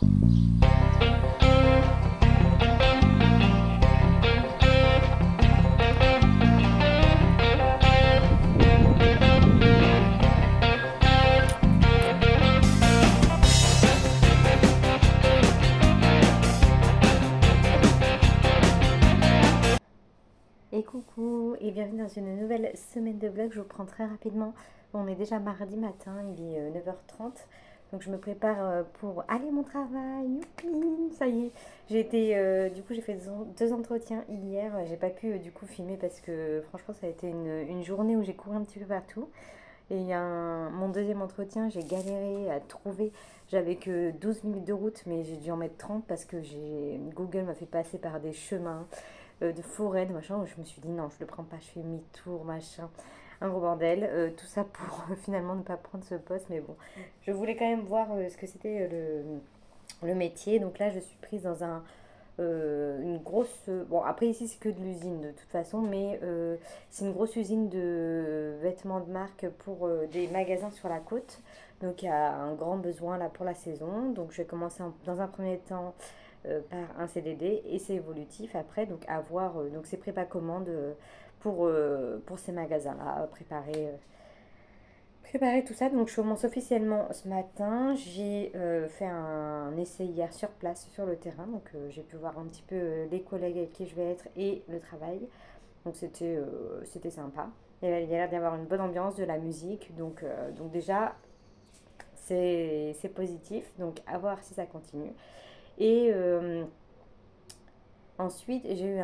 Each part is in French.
Et coucou et bienvenue dans une nouvelle semaine de vlog. Je vous prends très rapidement. On est déjà mardi matin, il est 9h30. Donc je me prépare pour aller à mon travail. Youpi, ça y est. Du coup j'ai fait deux entretiens hier. J'ai pas pu du coup filmer parce que franchement ça a été une journée où j'ai couru un petit peu partout. Et il y a mon deuxième entretien, j'ai galéré à trouver. J'avais que 12 minutes de route, mais j'ai dû en mettre 30 parce que Google m'a fait passer par des chemins de forêt, de machin, où je me suis dit non, je le prends pas, je fais mi-tour, machin, un gros bordel. Tout ça pour finalement ne pas prendre ce poste, mais bon, je voulais quand même voir ce que c'était le métier. Donc là, je suis prise dans une grosse. Bon, après, ici, c'est que de l'usine de toute façon, mais c'est une grosse usine de vêtements de marque pour des magasins sur la côte. Donc, il y a un grand besoin là pour la saison. Donc, je vais commencer dans un premier temps par un CDD et c'est évolutif après. Donc, à voir. Donc, c'est prépa-commande pour ces magasins-là, préparer tout ça. Donc, je commence officiellement ce matin. J'ai fait un essai hier sur place, sur le terrain. Donc, j'ai pu voir un petit peu les collègues avec qui je vais être et le travail. Donc, c'était sympa. Il y a l'air d'y avoir une bonne ambiance, de la musique. Donc déjà, c'est positif. Donc, à voir si ça continue. Et ensuite, j'ai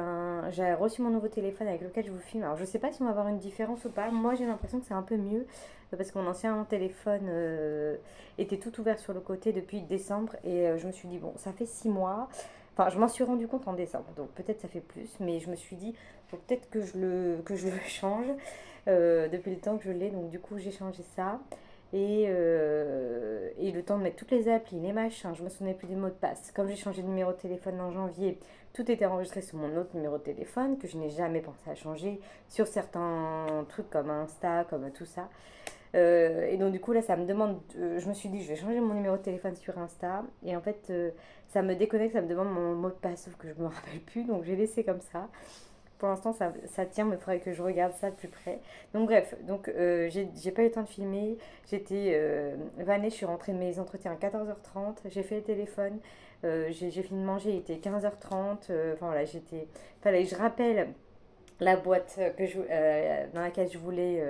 reçu mon nouveau téléphone avec lequel je vous filme. Alors, je sais pas si on va avoir une différence ou pas. Moi, j'ai l'impression que c'est un peu mieux parce que mon ancien téléphone était tout ouvert sur le côté depuis décembre et je me suis dit, bon, ça fait 6 mois. Enfin, je m'en suis rendu compte en décembre, donc peut-être ça fait plus, mais je me suis dit, faut peut-être que je le change depuis le temps que je l'ai. Donc, du coup, j'ai changé ça. Et le temps de mettre toutes les applis, les machins, je me souvenais plus des mots de passe. Comme j'ai changé de numéro de téléphone en janvier, tout était enregistré sur mon autre numéro de téléphone que je n'ai jamais pensé à changer sur certains trucs comme Insta, comme tout ça. Et donc du coup là ça me demande, je me suis dit je vais changer mon numéro de téléphone sur Insta et en fait ça me déconnecte, ça me demande mon mot de passe sauf que je me rappelle plus donc j'ai laissé comme ça. Pour l'instant, ça tient, mais il faudrait que je regarde ça de plus près. Donc, bref, j'ai pas eu le temps de filmer. J'étais vannée, je suis rentrée de mes entretiens à 14h30. J'ai fait le téléphone. J'ai fini de manger, il était 15h30. Enfin, voilà, fallait que je rappelle la boîte dans laquelle je voulais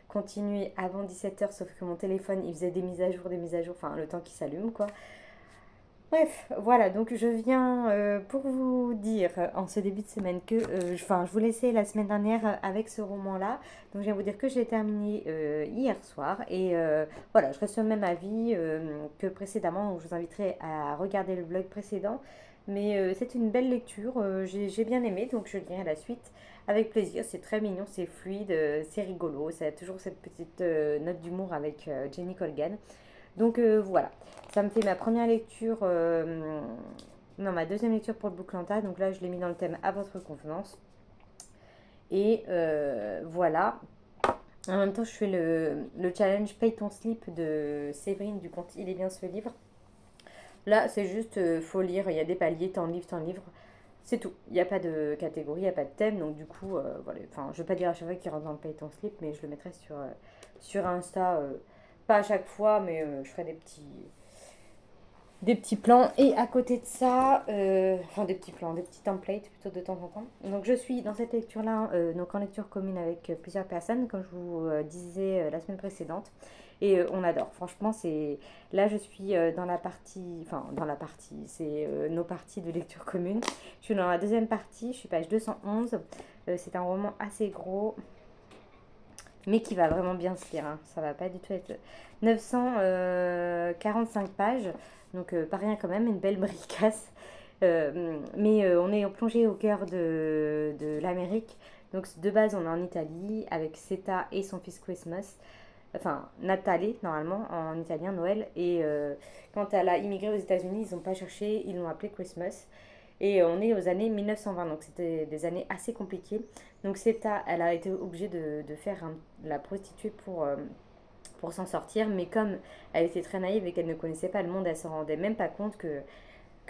continuer avant 17h, sauf que mon téléphone, il faisait des mises à jour, enfin, le temps qu'il s'allume, quoi. Bref, voilà, donc je viens pour vous dire en ce début de semaine que je vous laissais la semaine dernière avec ce roman-là. Donc je viens vous dire que j'ai terminé hier soir et voilà, je reste sur le même avis que précédemment. Donc je vous inviterai à regarder le vlog précédent. Mais c'est une belle lecture, j'ai bien aimé, donc je lirai la suite avec plaisir. C'est très mignon, c'est fluide, c'est rigolo. Ça a toujours cette petite note d'humour avec Jenny Colgan. Donc voilà, ça me fait ma première lecture, non ma deuxième lecture pour le Booklanta. Donc là je l'ai mis dans le thème à votre convenance. Et voilà. En même temps je fais le challenge Paye ton slip de Séverine du compte Il est bien ce livre. Là c'est juste, faut lire, il y a des paliers, tant de livres. C'est tout, il n'y a pas de catégorie, il n'y a pas de thème. Donc du coup, voilà. Enfin, je ne vais pas dire à chaque fois qu'il rentre dans le Paye ton slip, mais je le mettrai sur Insta. Pas à chaque fois, mais je ferai des petits plans. Et à côté de ça, enfin des petits plans, des petits templates plutôt de temps en temps. Donc je suis dans cette lecture-là, donc en lecture commune avec plusieurs personnes, comme je vous disais la semaine précédente. Et on adore. Franchement, là je suis dans la partie, enfin dans la partie, c'est nos parties de lecture commune. Je suis dans la deuxième partie, je suis page 211. C'est un roman assez gros, mais qui va vraiment bien se lire, hein. Ça va pas du tout être 945 pages, donc pas rien quand même, une belle bricasse. Mais on est plongé au cœur de l'Amérique. Donc de base, on est en Italie avec Seta et son fils Christmas. Enfin, Natale, normalement, en italien, Noël. Et quand elle a immigré aux États-Unis, ils n'ont pas cherché, ils l'ont appelé Christmas. Et on est aux années 1920, donc c'était des années assez compliquées. Donc Seta, elle a été obligée de faire la prostituée pour s'en sortir, mais comme elle était très naïve et qu'elle ne connaissait pas le monde, elle se rendait même pas compte que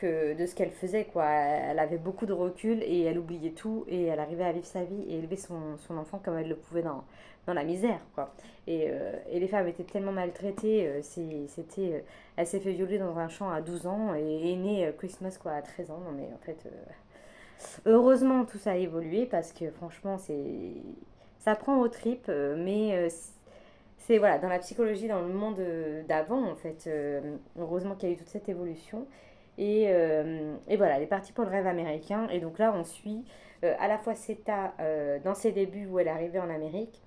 de ce qu'elle faisait, quoi. Elle avait beaucoup de recul et elle oubliait tout et elle arrivait à vivre sa vie et élever son enfant comme elle le pouvait dans la misère, quoi. Et les femmes étaient tellement maltraitées, elle s'est fait violer dans un champ à 12 ans et est née Christmas, quoi, à 13 ans. Non mais en fait, heureusement tout ça a évolué parce que franchement, ça prend aux tripes, mais c'est voilà, dans la psychologie, dans le monde d'avant, en fait, heureusement qu'il y a eu toute cette évolution. Et voilà, elle est partie pour le rêve américain. Et donc là, on suit à la fois Seta dans ses débuts où elle est arrivée en Amérique,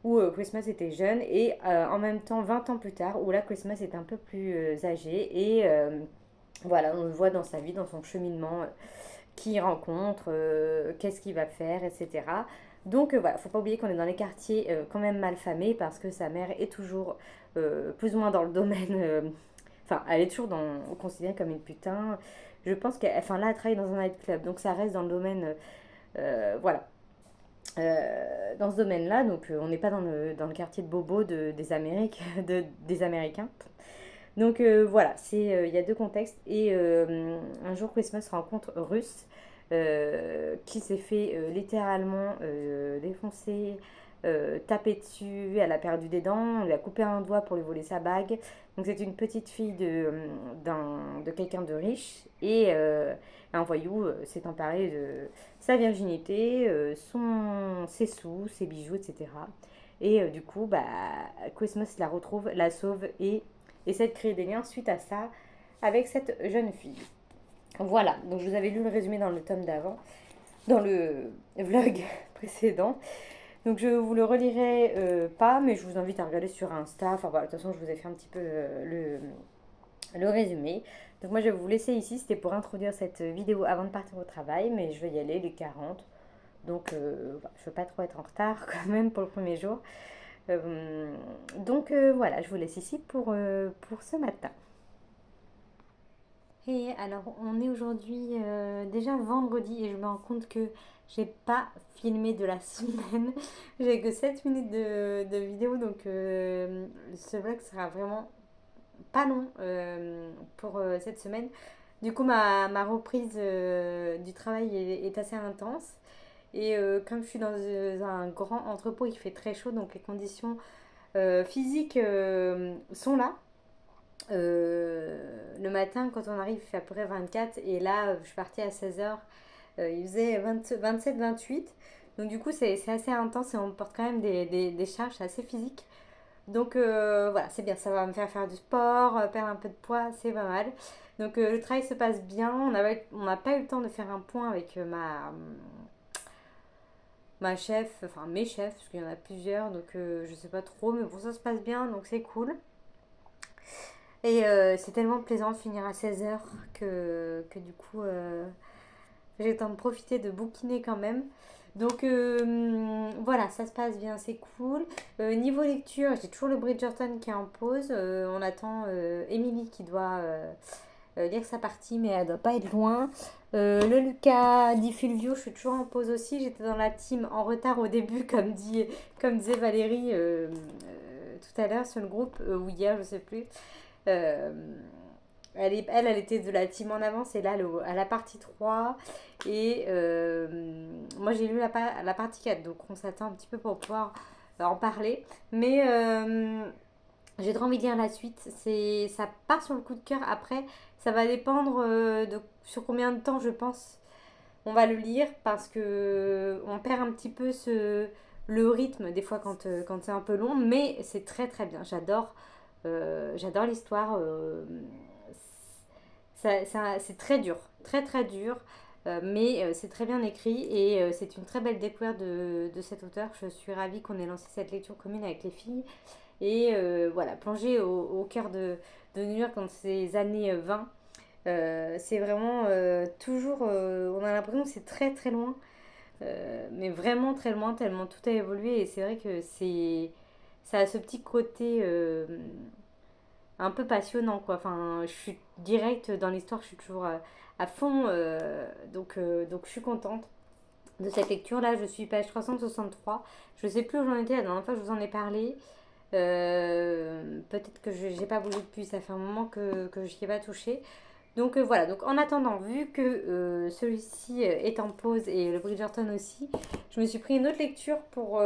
où Christmas était jeune, et en même temps 20 ans plus tard, où là, Christmas est un peu plus âgé. Et voilà, on le voit dans sa vie, dans son cheminement, qui il rencontre, qu'est-ce qu'il va faire, etc. Donc voilà, faut pas oublier qu'on est dans les quartiers quand même mal famés parce que sa mère est toujours plus ou moins dans le domaine. Enfin, elle est toujours considérée comme une putain. Je pense qu'elle. Enfin, là, elle travaille dans un nightclub, donc ça reste dans le domaine. Voilà. Dans ce domaine-là, donc on n'est pas dans le quartier de Bobo des Amériques, des Américains. Donc voilà, il y a deux contextes. Et un jour, Christmas rencontre Russe qui s'est fait littéralement défoncer, taper dessus. Elle a perdu des dents, on lui a coupé un doigt pour lui voler sa bague. Donc c'est une petite fille de quelqu'un de riche. Et un voyou s'est emparé de sa virginité, ses sous, ses bijoux, etc. Et du coup, bah, Christmas la retrouve, la sauve et essaie de créer des liens suite à ça avec cette jeune fille. Voilà, donc je vous avais lu le résumé dans le tome d'avant, dans le vlog précédent. Donc je vous le relirai pas, mais je vous invite à regarder sur Insta. Enfin voilà, de toute façon, je vous ai fait un petit peu le résumé. Donc moi, je vais vous laisser ici. C'était pour introduire cette vidéo avant de partir au travail, mais je vais y aller, les 40. Donc voilà, je ne veux pas trop être en retard quand même pour le premier jour. Donc voilà, je vous laisse ici pour ce matin. Et alors, on est aujourd'hui déjà vendredi et je me rends compte que j'ai pas filmé de la semaine. J'ai que 7 minutes de vidéo, donc ce vlog sera vraiment pas long pour cette semaine. Du coup, ma reprise du travail est assez intense. Et comme je suis dans un grand entrepôt, il fait très chaud, donc les conditions physiques sont là. Le matin, quand on arrive, il fait à peu près 24. Et là, je suis partie à 16h. Il faisait 27-28. Donc du coup, c'est assez intense et on porte quand même des charges assez physiques. Donc voilà, c'est bien. Ça va me faire du sport, perdre un peu de poids, c'est pas mal. Donc le travail se passe bien. On n'a pas eu le temps de faire un point avec ma chef, enfin mes chefs, parce qu'il y en a plusieurs. Donc je sais pas trop, mais bon, ça se passe bien, donc c'est cool. Et c'est tellement plaisant de finir à 16h que du coup, j'ai le temps de profiter de bouquiner quand même. Donc voilà, ça se passe bien, c'est cool. Niveau lecture, j'ai toujours le Bridgerton qui est en pause. On attend Émilie qui doit lire sa partie, mais elle doit pas être loin. Le Lucas Di Fulvio, je suis toujours en pause aussi. J'étais dans la team en retard au début, comme disait Valérie tout à l'heure sur le groupe, ou hier, je sais plus. Euh, elle était de la team en avance et là, à la partie 3. Et moi, j'ai lu la partie 4, donc on s'attend un petit peu pour pouvoir en parler. Mais j'ai trop envie de lire la suite. Ça part sur le coup de cœur. Après, ça va dépendre sur combien de temps, je pense, on va le lire parce que on perd un petit peu le rythme des fois quand c'est un peu long. Mais c'est très très bien. J'adore l'histoire. C'est très dur, très très dur, mais c'est très bien écrit et c'est une très belle découverte de cet auteur. Je suis ravie qu'on ait lancé cette lecture commune avec les filles et voilà, plonger au cœur de New York dans ces années 20. C'est vraiment toujours, on a l'impression que c'est très très loin, mais vraiment très loin, tellement tout a évolué et c'est vrai que ça a ce petit côté un peu passionnant quoi. Enfin, je suis direct dans l'histoire, je suis toujours à fond, donc je suis contente de cette lecture là. Je suis page 363. Je sais plus où j'en étais la dernière fois que je vous en ai parlé. Peut-être que je n'ai pas bougé depuis, ça fait un moment que je n'y ai pas touché. Donc voilà, donc en attendant, vu que celui-ci est en pause et le Bridgerton aussi, je me suis pris une autre lecture pour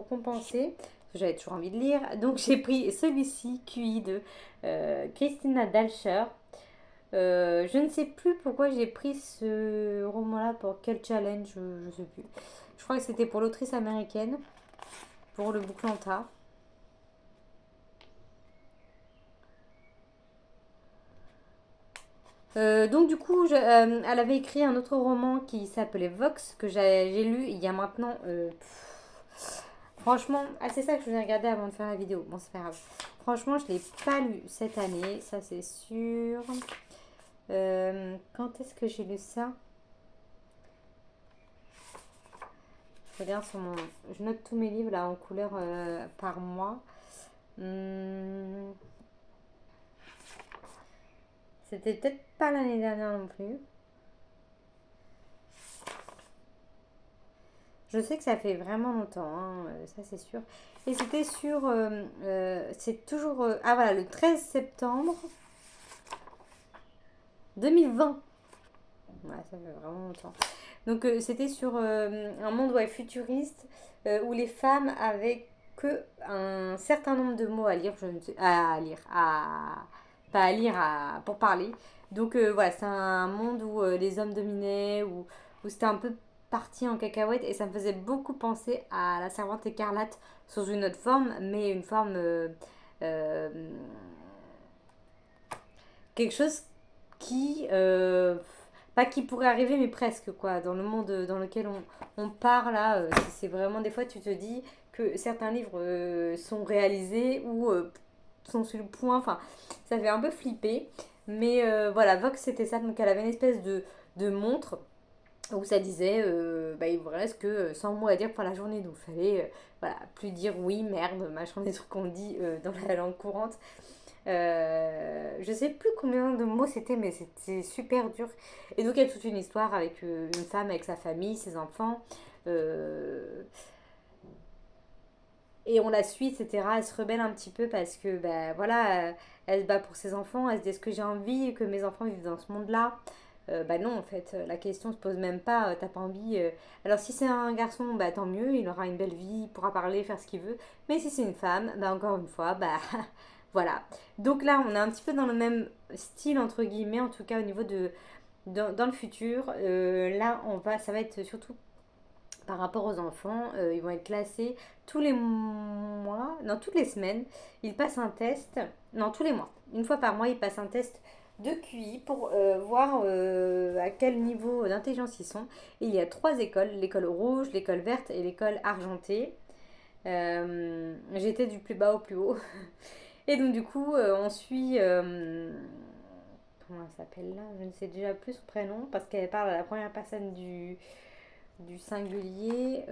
compenser, parce que j'avais toujours envie de lire. Donc j'ai pris celui-ci, QI de Christina Dalcher. Je ne sais plus pourquoi j'ai pris ce roman-là, pour quel challenge, je ne sais plus. Je crois que c'était pour l'autrice américaine, pour le Bouclanta. Donc du coup, elle avait écrit un autre roman qui s'appelait Vox, que j'ai lu il y a maintenant... franchement, ah, c'est ça que je voulais regarder avant de faire la vidéo. Bon, c'est pas grave. Franchement, je ne l'ai pas lu cette année, ça c'est sûr. Quand est-ce que j'ai lu ça? Je regarde sur mon... Je note tous mes livres là en couleur par mois. Hum, C'était peut-être pas l'année dernière non plus. Je sais que ça fait vraiment longtemps, hein, ça c'est sûr. Et c'était sur... c'est toujours... ah voilà, le 13 septembre 2020. Ouais, ça fait vraiment longtemps. Donc c'était sur un monde, ouais, futuriste, où les femmes avaient que un certain nombre de mots à lire, je ne sais, à lire, à pas à lire, pour parler. Donc voilà, c'est un monde où les hommes dominaient, où c'était un peu parti en cacahuète, et ça me faisait beaucoup penser à La Servante écarlate sous une autre forme, mais une forme euh, quelque chose qui pas qui pourrait arriver, mais presque, quoi, dans le monde dans lequel on part là. C'est vraiment, des fois tu te dis que certains livres sont réalisés ou sont sur le point, enfin ça fait un peu flipper. Mais voilà, Vox c'était ça, donc elle avait une espèce de montre où ça disait bah, il vous reste que 100 mots à dire pour la journée, donc il fallait voilà, plus dire oui, merde, machin, des trucs qu'on dit dans la langue courante. Je sais plus combien de mots c'était, mais c'était super dur. Et donc il y a toute une histoire avec une femme, avec sa famille, ses enfants. euh, et on la suit, etc. Elle se rebelle un petit peu parce que, ben voilà, elle se bat pour ses enfants. Elle se dit, est-ce que j'ai envie que mes enfants vivent dans ce monde-là? Bah non, en fait, la question se pose même pas. T'as pas envie. Alors si c'est un garçon, bah tant mieux, il aura une belle vie, il pourra parler, faire ce qu'il veut. Mais si c'est une femme, bah encore une fois, bah voilà. Donc là, on est un petit peu dans le même style, entre guillemets, en tout cas au niveau de dans le futur. Là, ça va être surtout par rapport aux enfants. Ils vont être classés tous les mois, non, toutes les semaines. Ils passent un test, non, tous les mois. Une fois par mois, ils passent un test de QI pour voir à quel niveau d'intelligence ils sont. Et il y a trois écoles, l'école rouge, l'école verte et l'école argentée. J'étais du plus bas au plus haut. Et donc du coup, on suit... comment elle s'appelle là? Je ne sais déjà plus son prénom parce qu'elle parle à la première personne du singulier.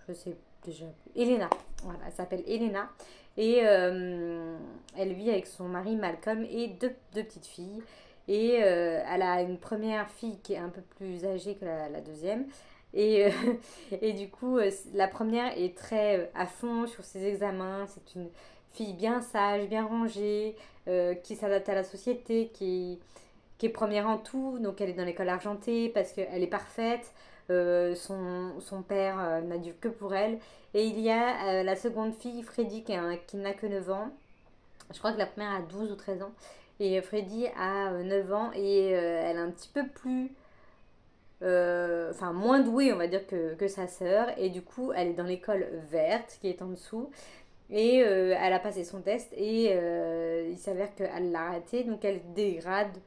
Je sais déjà plus. Elena. Voilà, elle s'appelle Elena. Et elle vit avec son mari Malcolm et deux petites filles. Et elle a une première fille qui est un peu plus âgée que la deuxième. Et, et du coup, la première est très à fond sur ses examens. C'est une fille bien sage, bien rangée, qui s'adapte à la société, qui est première en tout. Donc elle est dans l'école argentée parce qu'elle est parfaite. Son père n'a dû que pour elle. Et il y a la seconde fille, Freddy, qui n'a que 9 ans. Je crois que la première a 12 ou 13 ans. Et Freddy a 9 ans et elle est un petit peu plus... enfin, moins douée, on va dire, que sa sœur. Et du coup, elle est dans l'école verte, qui est en dessous. Et elle a passé son test et il s'avère qu'elle l'a raté, donc elle dégrade.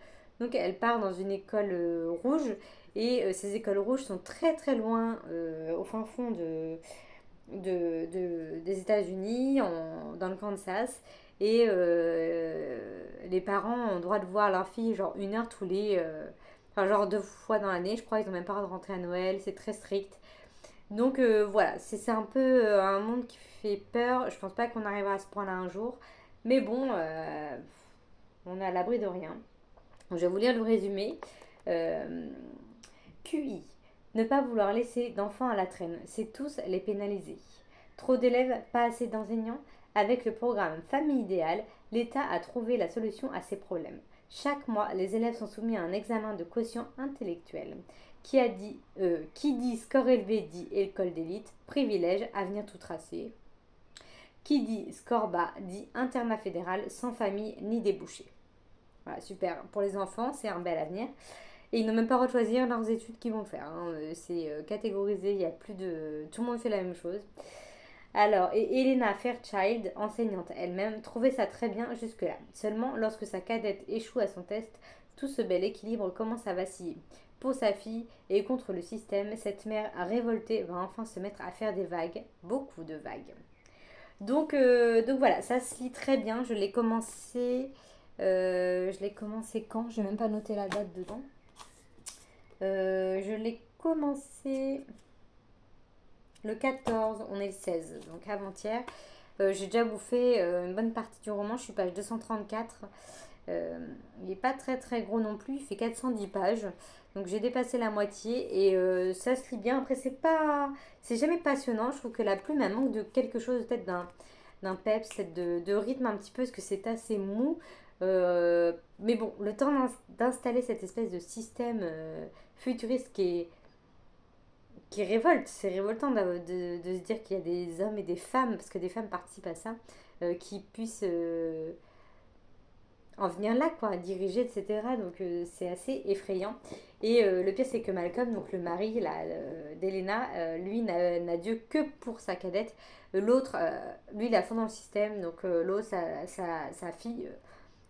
Donc elle part dans une école rouge et ces écoles rouges sont très très loin au fin fond des États-Unis, dans le Kansas. Et les parents ont le droit de voir leur fille genre une heure tous les... enfin genre deux fois dans l'année, je crois, ils n'ont même pas le droit de rentrer à Noël, c'est très strict. Donc voilà, c'est un peu un monde qui fait peur. Je pense pas qu'on arrivera à ce point-là un jour. Mais bon, on est à l'abri de rien. Je vais vous lire le résumé. Euh, QI. Ne pas vouloir laisser d'enfants à la traîne, c'est tous les pénaliser. Trop d'élèves, pas assez d'enseignants. Avec le programme Famille idéale, l'État a trouvé la solution à ces problèmes. Chaque mois, les élèves sont soumis à un examen de quotient intellectuel. Qui dit score élevé dit école d'élite, privilège, avenir tout tracé. Qui dit score bas dit internat fédéral sans famille ni débouché. Voilà, super. Pour les enfants, c'est un bel avenir. Et ils n'ont même pas le droit de choisir leurs études qu'ils vont faire. Hein. C'est catégorisé, il y a plus de... Tout le monde fait la même chose. Alors, et Elena Fairchild, enseignante elle-même, trouvait ça très bien jusque-là. Seulement, lorsque sa cadette échoue à son test, tout ce bel équilibre commence à vaciller. Pour sa fille et contre le système, cette mère révoltée va enfin se mettre à faire des vagues, beaucoup de vagues. Donc voilà, ça se lit très bien. Je l'ai commencé quand? Je n'ai même pas noté la date dedans. Je l'ai commencé le 14, on est le 16, donc avant-hier. J'ai déjà bouffé une bonne partie du roman, je suis page 234. Il n'est pas très très gros non plus, il fait 410 pages. Donc j'ai dépassé la moitié et ça se lit bien. Après, c'est jamais passionnant. Je trouve que la plume, elle manque de quelque chose, peut-être d'un peps, peut-être de rythme un petit peu, parce que c'est assez mou. Mais bon, le temps d'installer cette espèce de système futuriste qui révolte. C'est révoltant de se dire qu'il y a des hommes et des femmes, parce que des femmes participent à ça, qui puissent en venir là, quoi, diriger, etc. Donc c'est assez effrayant. Et le pire, c'est que Malcolm, donc le mari d'Elena, lui n'a Dieu que pour sa cadette. L'autre, lui, il est à fond dans le système. Donc l'autre, sa fille,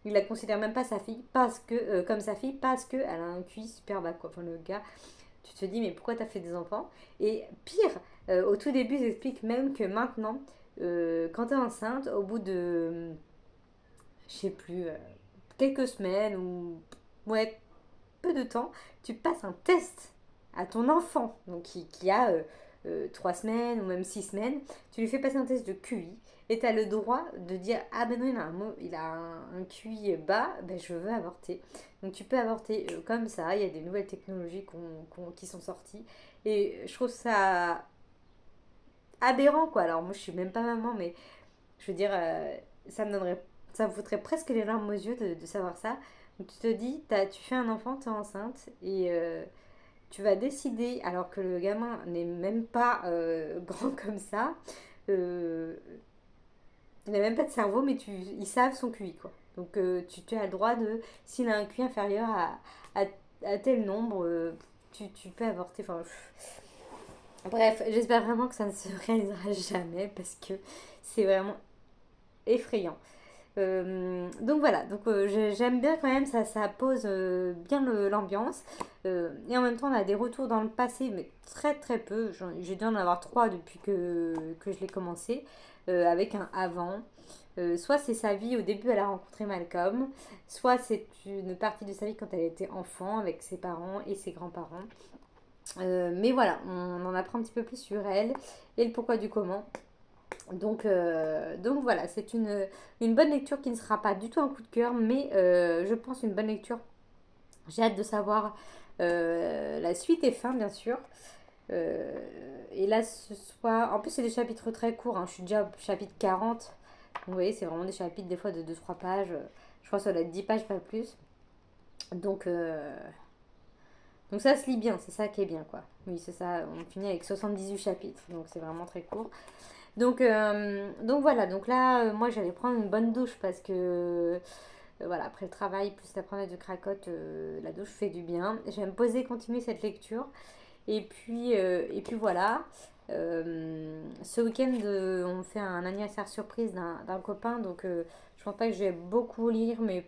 il la considère même pas sa fille parce que, comme sa fille parce qu'elle a un QI super bas, quoi. Enfin, le gars, tu te dis, mais pourquoi t'as fait des enfants? Et pire, au tout début, ils expliquent même que maintenant, quand t'es enceinte, au bout de, je sais plus, quelques semaines ou ouais, peu de temps, tu passes un test à ton enfant, donc qui a 3 semaines ou même 6 semaines, tu lui fais passer un test de QI et tu as le droit de dire ah ben non, il a un QI bas, ben je veux avorter. Donc tu peux avorter comme ça, il y a des nouvelles technologies qui sont sorties et je trouve ça aberrant quoi. Alors moi je suis même pas maman, mais je veux dire, ça me donnerait, ça me foutrait presque les larmes aux yeux de savoir ça. Donc tu te dis, tu fais un enfant, tu es enceinte et tu vas décider, alors que le gamin n'est même pas grand comme ça, euh, il n'a même pas de cerveau, mais ils savent son QI quoi. Donc tu as le droit de, s'il a un QI inférieur à, à tel nombre, tu peux avorter. Enfin, bref, j'espère vraiment que ça ne se réalisera jamais parce que c'est vraiment effrayant. Donc voilà, donc j'aime bien quand même, ça pose bien l'ambiance. Et en même temps, on a des retours dans le passé, mais très très peu. J'ai dû en avoir trois depuis que je l'ai commencé, avec un avant. Soit c'est sa vie au début, elle a rencontré Malcolm, soit c'est une partie de sa vie quand elle était enfant avec ses parents et ses grands-parents. Mais voilà, on en apprend un petit peu plus sur elle et le pourquoi du comment. Donc voilà, c'est une bonne lecture qui ne sera pas du tout un coup de cœur, mais je pense une bonne lecture. J'ai hâte de savoir la suite et fin, bien sûr. Et là, ce soir, en plus, c'est des chapitres très courts. Hein. Je suis déjà au chapitre 40. Donc, vous voyez, c'est vraiment des chapitres des fois de 2-3 pages. Je crois que ça doit être 10 pages, pas plus. Donc, euh, donc ça se lit bien, c'est ça qui est bien, quoi. Oui, c'est ça, on finit avec 78 chapitres, donc c'est vraiment très court. Donc voilà, donc là, moi j'allais prendre une bonne douche parce que voilà, après le travail, plus la promenade de cracotte, la douche fait du bien. Je vais me poser, continuer cette lecture. Et puis voilà. Ce week-end, on fait un anniversaire surprise d'un copain, donc je pense pas que je vais beaucoup lire, mais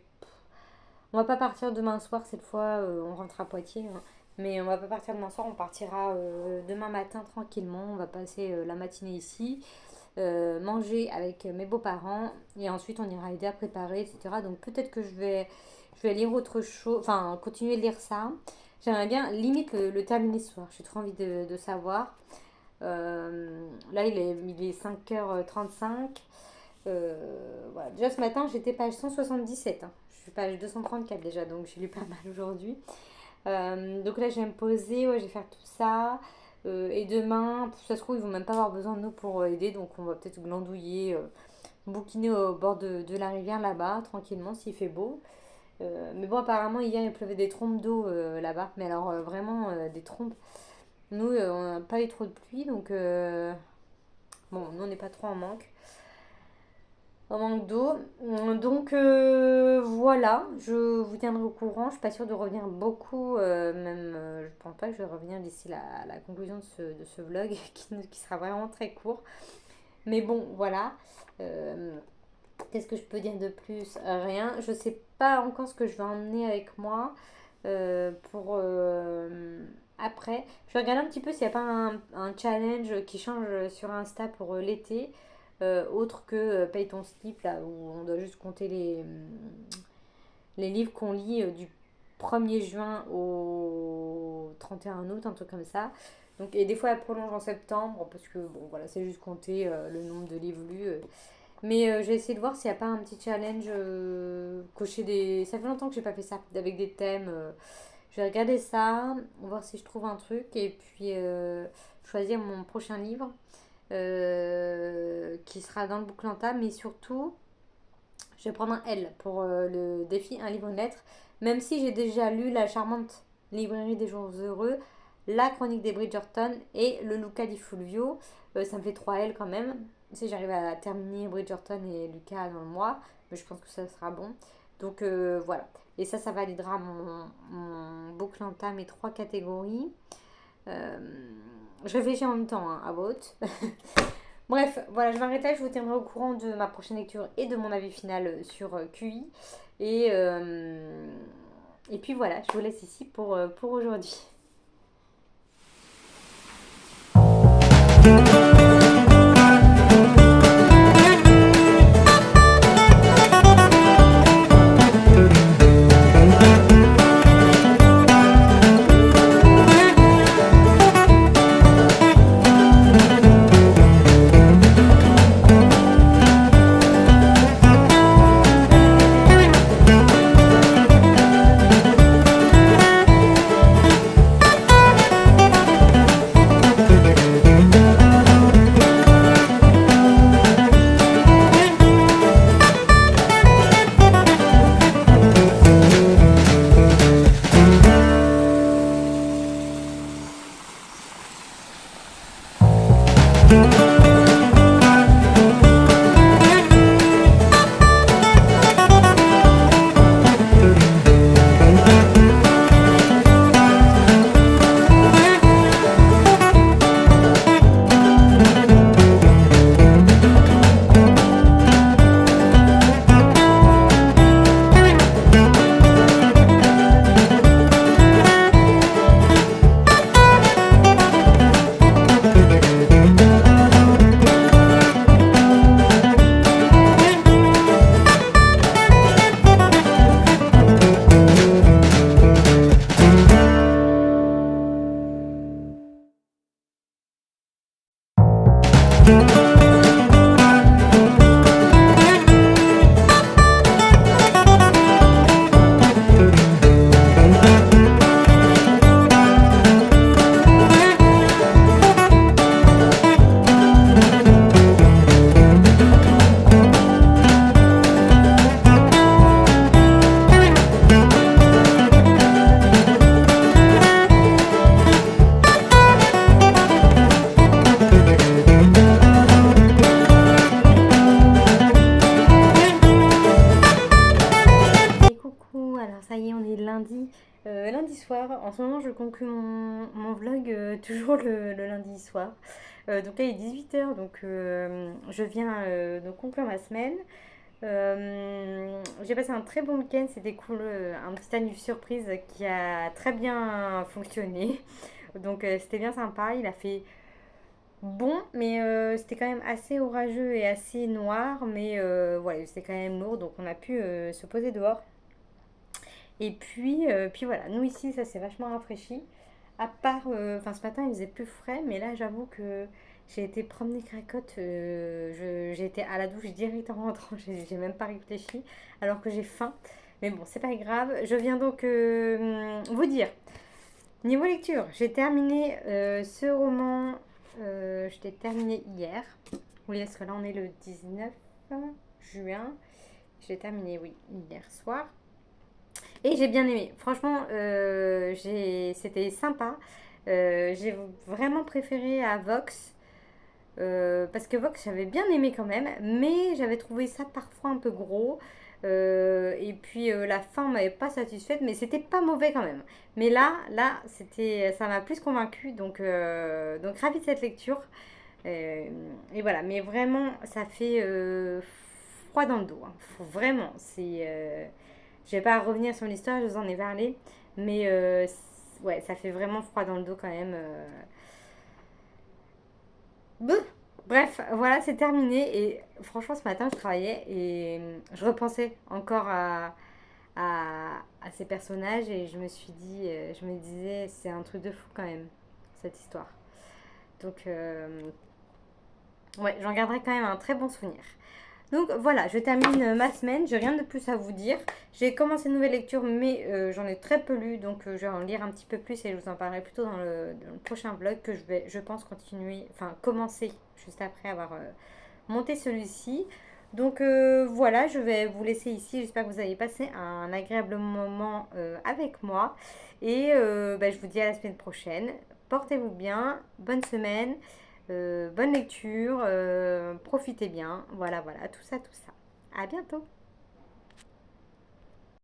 on va pas partir demain soir cette fois, on rentre à Poitiers. Hein. Mais on va pas partir demain soir, on partira demain matin tranquillement. On va passer la matinée ici, manger avec mes beaux-parents et ensuite on ira aider à préparer, etc. Donc peut-être que je vais lire autre chose, enfin continuer de lire ça. J'aimerais bien limite le terminer ce soir. J'ai trop envie de savoir. Là il est 5h35. Voilà. Déjà ce matin j'étais page 177. Hein. Je suis page 234 déjà, donc j'ai lu pas mal aujourd'hui. Donc là, je vais me poser, ouais, je vais faire tout ça. Et demain, ça se trouve, ils vont même pas avoir besoin de nous pour aider. Donc on va peut-être glandouiller, bouquiner au bord de la rivière là-bas, tranquillement, s'il fait beau. Mais bon, apparemment, hier, il pleuvait des trompes d'eau là-bas. Mais alors, vraiment, des trompes. Nous, on n'a pas eu trop de pluie, donc bon, nous, on n'est pas trop en manque d'eau. Donc voilà, je vous tiendrai au courant. Je suis pas sûre de revenir beaucoup, même je pense pas que je vais revenir d'ici la conclusion de ce vlog qui sera vraiment très court. Mais bon, voilà. Euh, Qu'est-ce que je peux dire de plus? Rien. Je sais pas encore ce que je vais emmener avec moi pour après. Je vais regarder un petit peu s'il n'y a pas un challenge qui change sur Insta pour l'été. Autre que Paye ton slip, là où on doit juste compter les livres qu'on lit du 1er juin au 31 août, un truc comme ça. Donc, et des fois, elle prolonge en septembre parce que bon, voilà, c'est juste compter le nombre de livres lus. Mais je vais essayer de voir s'il n'y a pas un petit challenge, cocher des. Ça fait longtemps que j'ai pas fait ça, avec des thèmes. Je vais regarder ça, voir si je trouve un truc et puis choisir mon prochain livre qui sera dans le Bouclanta. Mais surtout, je vais prendre un L pour le défi un livre, une lettre. Même si j'ai déjà lu La charmante librairie des jours heureux, La chronique des Bridgerton et le Luca di Fulvio, ça me fait 3 L quand même. Si j'arrive à terminer Bridgerton et Luca dans le mois, mais je pense que ça sera bon. Donc voilà. Et ça validera mon Bouclanta, mes 3 catégories. Euh, je réfléchis en même temps hein, à vote. Bref, voilà, je m'arrête là. Je vous tiendrai au courant de ma prochaine lecture et de mon avis final sur QI. Et, euh, et puis voilà, je vous laisse ici pour aujourd'hui. Et coucou, alors ça y est, on est lundi. Lundi soir, en ce moment je conclue mon vlog toujours le lundi soir. Donc là il est 18h, donc je viens de conclure ma semaine. J'ai passé un très bon week-end, c'était cool, un petit anniv surprise qui a très bien fonctionné. Donc c'était bien sympa, il a fait bon, mais c'était quand même assez orageux et assez noir, mais voilà, c'était quand même lourd, donc on a pu se poser dehors. Et puis voilà, nous ici, ça s'est vachement rafraîchi. À part, enfin ce matin, il faisait plus frais, mais là, j'avoue que j'ai été promener Cracotte. J'ai été à la douche direct en rentrant, j'ai même pas réfléchi, alors que j'ai faim. Mais bon, c'est pas grave. Je viens donc vous dire. Niveau lecture, j'ai terminé ce roman. Je l'ai terminé hier. Oui, parce que là, on est le 19 juin. Je l'ai terminé, oui, hier soir. Et j'ai bien aimé. Franchement, c'était sympa. J'ai vraiment préféré à Vox. Parce que Vox, j'avais bien aimé quand même, mais j'avais trouvé ça parfois un peu gros. Et puis la fin m'avait pas satisfaite, mais c'était pas mauvais quand même. Mais ça m'a plus convaincue, donc ravie de cette lecture. Et voilà, mais vraiment, ça fait froid dans le dos, hein. Vraiment, je vais pas revenir sur l'histoire, je vous en ai parlé, mais ouais, ça fait vraiment froid dans le dos quand même. Beuh. Bref, voilà, c'est terminé. Et franchement, ce matin, je travaillais et je repensais encore à ces personnages et je me disais, c'est un truc de fou quand même, cette histoire. Donc, ouais, j'en garderai quand même un très bon souvenir. Donc voilà, je termine ma semaine, j'ai rien de plus à vous dire. J'ai commencé une nouvelle lecture, mais j'en ai très peu lu, donc je vais en lire un petit peu plus et je vous en parlerai plutôt dans le prochain vlog que je vais, je pense, continuer, enfin commencer juste après avoir monté celui-ci. Donc voilà, je vais vous laisser ici. J'espère que vous avez passé un agréable moment avec moi. Et bah, je vous dis à la semaine prochaine. Portez-vous bien, bonne semaine. Bonne lecture, profitez bien, voilà, voilà, tout ça, tout ça. À bientôt!